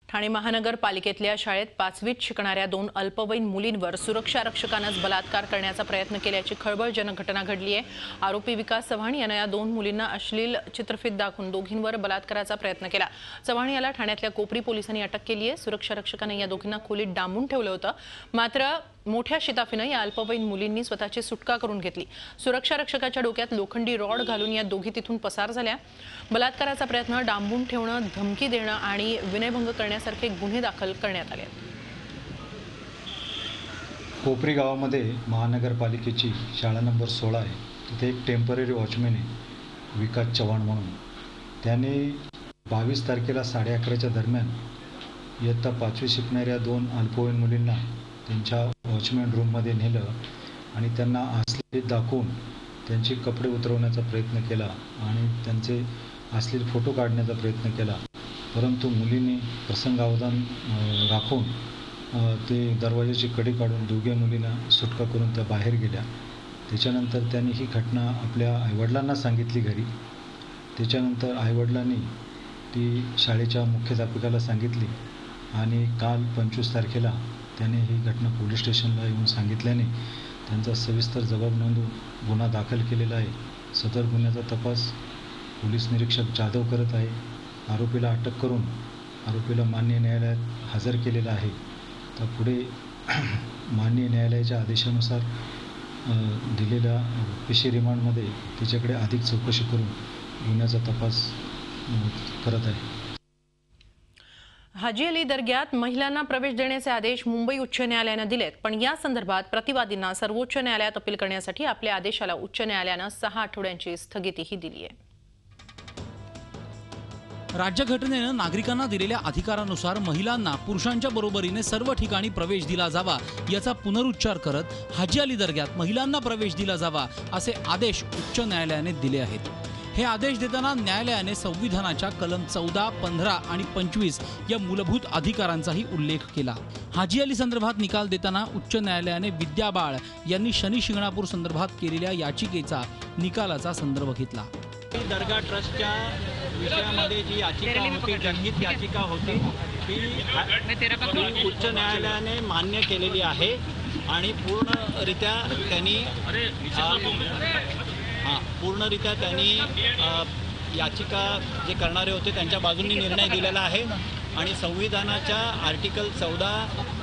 ठाणे महानगरपालिकेतल्या शाळेत 5वीत शिकणाऱ्या 2 अल्पवयीन मुलींवर सुरक्षा रक्षकानंच बलात्कार करण्याचा प्रयत्न केल्याची खळबळजनक घटना घडली आहे। आरोपी विकास चव्हाण यानं या 2 मुलींना अश्लील चित्रफित दाखवून दोघींवर बलात्काराचा प्रयत्न केला। चव्हाण याला ठाण्यातल्या कोपरी पोलिसांनी अटक केली आहे। सुरक्षा रक्षकाने या दोघींना खोलीत डांबून ठेवलं होतं, मात्र मोठ्या शिताफीनं या अल्पवयीन मुलींनी स्वतःची सुटका करून घेतली। सुरक्षा रक्षकाच्या डोक्यात लोखंडी रॉड घालून या दोघी तिथून पसार झाल्या। बलात्काराचा प्रयत्न, डांबून ठेवणं, धमकी देणं आणि विनयभंग करण्यासारखे गुन्हे दाखल करण्यात आले। कोपरी गावामध्ये महानगरपालिकेची शाळा नंबर 16 आहे। तिथे एक टेम्पररी वॉचमॅन आहे विकास चव्हाण म्हणून। त्याने 22 तारखेला 11:30च्या दरम्यान इयत्ता 5वी शिकणाऱ्या 2 अल्पवयीन मुलींना त्यांच्या वॉचमॅन रूममध्ये नेलं आणि त्यांना अश्लील दाखवून त्यांचे कपडे उतरवण्याचा प्रयत्न केला आणि त्यांचे अश्लील फोटो काढण्याचा प्रयत्न केला। परंतु मुलींनी प्रसंगावधान राखून ते दरवाजाची कडी काढून दोघे मुलींना सुटका करून त्या बाहेर गेल्या। त्याच्यानंतर त्यांनी ही घटना आपल्या आईवडिलांना सांगितली घरी। त्याच्यानंतर आईवडिलांनी ती शाळेच्या मुख्याध्यापकाला सांगितली आणि काल 25 तारखेला त्याने ही घटना पोलीस स्टेशनला येऊन सांगितल्याने त्यांचा सविस्तर जबाब नोंदवून गुन्हा दाखल केलेला आहे। सदर गुन्ह्याचा तपास पोलीस निरीक्षक जाधव करत आहे। आरोपीला अटक करून आरोपीला माननीय न्यायालयात हजर केलेला आहे। तर पुढे माननीय न्यायालयाच्या आदेशानुसार दिलेल्या पेशी रिमांडमध्ये तिच्याकडे अधिक चौकशी करून गुन्ह्याचा तपास करत आहे। हाजी अली दर्ग्यात महिलांना प्रवेश देण्याचे आदेश मुंबई उच्च न्यायालयानं दिलेत, पण या संदर्भात प्रतिवादींना सर्वोच्च न्यायालयात अपील करण्यासाठी आपल्या आदेशाला उच्च न्यायालयानं 6 आठवड्यांची स्थगितीही दिली आहे। राज्यघटनेनं नागरिकांना दिलेल्या अधिकारानुसार महिलांना पुरुषांच्या बरोबरीने सर्व ठिकाणी प्रवेश दिला जावा याचा पुनरुच्चार करत हाजी अली दर्ग्यात महिलांना प्रवेश दिला जावा असे आदेश उच्च न्यायालयाने दिले आहेत। हे आदेश देताना न्यायालयाने संविधानाच्या कलम 14, 15 आणि 25 या मूलभूत अधिकारांचाही उल्लेख केला। हाजी अली संदर्भात निकाल देताना उच्च न्यायालयाने विद्या बाळ यांनी शनी शिंगणापूर संदर्भात केलेल्या याचिकेचा निकालाचा संदर्भ घेतला। दर्गा ट्रस्टच्या विषयामध्ये जी याचिका होती, जनहित याचिका होती, ती उच्च न्यायालयाने मान्य केलेली आहे आणि पूर्णरित्या त्यांनी याचिका जे करणारे होते त्यांच्या बाजूंनी निर्णय दिलेला आहे आणि संविधानाच्या आर्टिकल 14,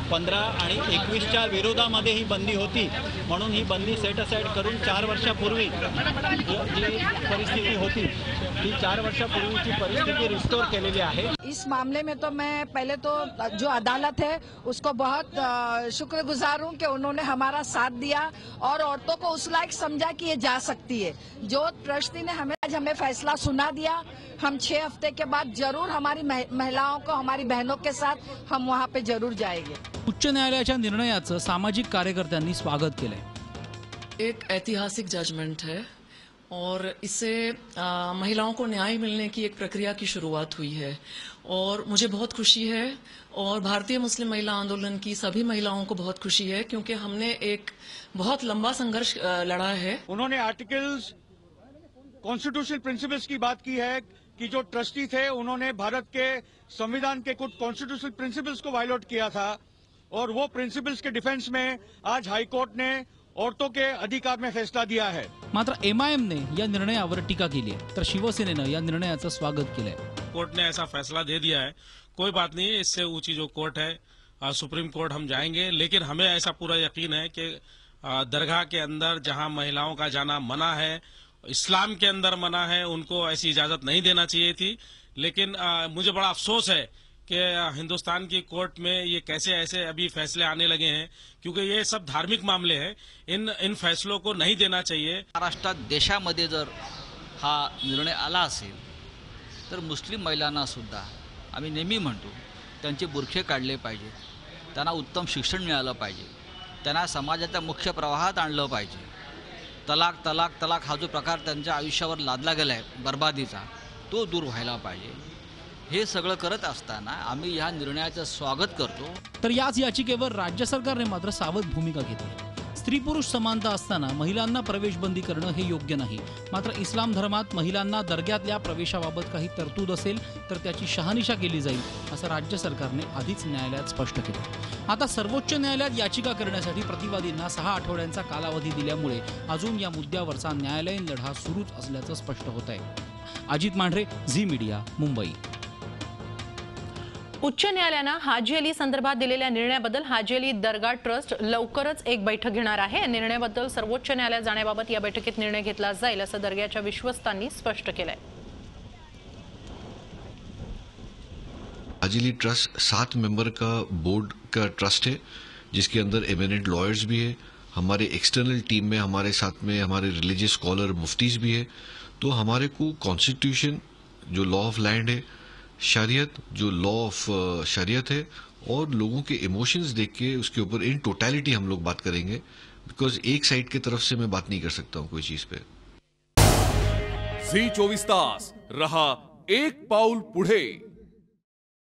15 आणि 21च्या विरोधामध्ये ही बंदी होती, म्हणून ही बंदी सेट असाइड करून 4 वर्षापूर्वी जी परिस्थिती होती ती 4 वर्षापूर्वीची परिस्थिती रिस्टोर केलेली आहे। इस मामले में तो मैं पहले तो जो अदालत है उसको बहुत शुक्रगुजार हूँ कि उन्होंने हमारा साथ दिया और औरतों को उस लायक समझा कि ये जा सकती है। जो ट्रस्टी ने हमें फैसला सुना दिया, हम 6 हफ्ते के बाद जरूर हमारी महिलाओं को, हमारी बहनों के साथ हम वहाँ पे जरूर जाएंगे। उच्च न्यायालयाच्या निर्णयाचं सामाजिक कार्यकर्त्यांनी स्वागत केलंय। एक ऐतिहासिक जजमेंट है और इससे महिलाओं को न्याय मिलने की एक प्रक्रिया की शुरुआत हुई है और मुझे बहुत खुशी है और भारतीय मुस्लिम महिला आंदोलन की सभी महिलाओं को बहुत खुशी है क्योंकि हमने एक बहुत लंबा संघर्ष लड़ा है। उन्होंने आर्टिकल्स, कॉन्स्टिट्यूशनल प्रिंसिपल्स की बात की है कि जो ट्रस्टी थे उन्होंने भारत के संविधान के कुछ कॉन्स्टिट्यूशनल प्रिंसिपल्स को वायलेट किया था और वो प्रिंसिपल्स के डिफेंस में आज हाईकोर्ट ने औरतों के अधिकार में फैसला दिया है। मात्र MIM ने या निर्णयावर टीका केली आहे, तर शिवसेनेनं या निर्णयाचं स्वागत केलंय। कोर्ट ने ऐसा फैसला दे दिया है, कोई बात नहीं, इससे ऊंची जो कोर्ट है सुप्रीम कोर्ट हम जाएंगे, लेकिन हमें ऐसा पूरा यकीन है कि दरगाह के अंदर जहां महिलाओं का जाना मना है, इस्लाम के अंदर मना है, उनको ऐसी इजाजत नहीं देना चाहिए थी। लेकिन मुझे बड़ा अफसोस है कि हिंदुस्तान की कोर्ट में ये कैसे ऐसे अभी फैसले आने लगे हैं, क्योंकि ये सब धार्मिक मामले हैं, इन फैसलों को नहीं देना चाहिए। महाराष्ट्रात देशामध्ये जर हा निर्णय आला असेल तर मुस्लिम महिलांना सुद्धा आम्ही नेहमी म्हणतो त्यांचे बुरखे काढले पाहिजे, त्यांना उत्तम शिक्षण मिळालं पाहिजे, त्यांना समाजाच्या मुख्य प्रवाहात आणलं पाहिजे। तलाक तलाक तलाक हा जो प्रकार त्यांच्या आयुष्यावर लादला गेलाय बर्बादीचा, तो दूर व्हायला पाहिजे। हे सगळं करत असताना आम्ही या निर्णयाचं स्वागत करतो। तर याच याचिकेवर राज्य सरकारने मात्र सावध भूमिका घेतली। स्त्री पुरुष समानता असताना महिलांना प्रवेश बंदी करणं हे योग्य नाही. मात्र इस्लाम धर्मात महिलांना दर्ग्यातल्या प्रवेशाबाबत काही तरतूद असेल तर त्याची शहानिशा केली जाईल असं राज्य सरकारने आधीच न्यायालयात स्पष्ट केलं. आता सर्वोच्च न्यायालयात याचिका करण्यासाठी प्रतिवादींना 6 आठवड्यांचा कालावधी दिल्यामुळे अजून या मुद्द्यावरचा न्यायालयीन लढा सुरूच असल्याचं स्पष्ट होत आहे. अजित मांढरे, झी मीडिया, मुंबई. उच्च न्यायालयानं हाजी अली संदर्भात दिलेल्या निर्णयाबद्दल हाजी अली दर्गा ट्रस्ट लवकरच एक बैठक घेणार आहे. या निर्णयाबद्दल सर्वोच्च न्यायालयात जाण्याबाबत या बैठकीत निर्णय घेतला जाईल असं दर्ग्याच्या विश्वस्तांनी स्पष्ट केलंय. हाजी अली ट्रस्ट 7 मेंबर का बोर्ड का ट्रस्ट है, जिसके अंदर एमिनेंट लॉयर्स भी है. हमारे एक्सटर्नल टीम में हमारे साथ में हमारे रिलीजियस स्कॉलर मुफ्तीज भी है. तो हमारे को कॉन्स्टिट्यूशन जो लॉ ऑफ लैंड है, शरीयत जो लॉ ऑफ शरीयत है, और लोगों के इमोशंस देख के उसके ऊपर इन टोटलिटी हम लोग बात करेंगे. बिकॉज एक साइड की तरफ से मैं बात नहीं कर सकता हूं कोई चीज पे. झी 24 तास रहा एक पाऊल पुढे.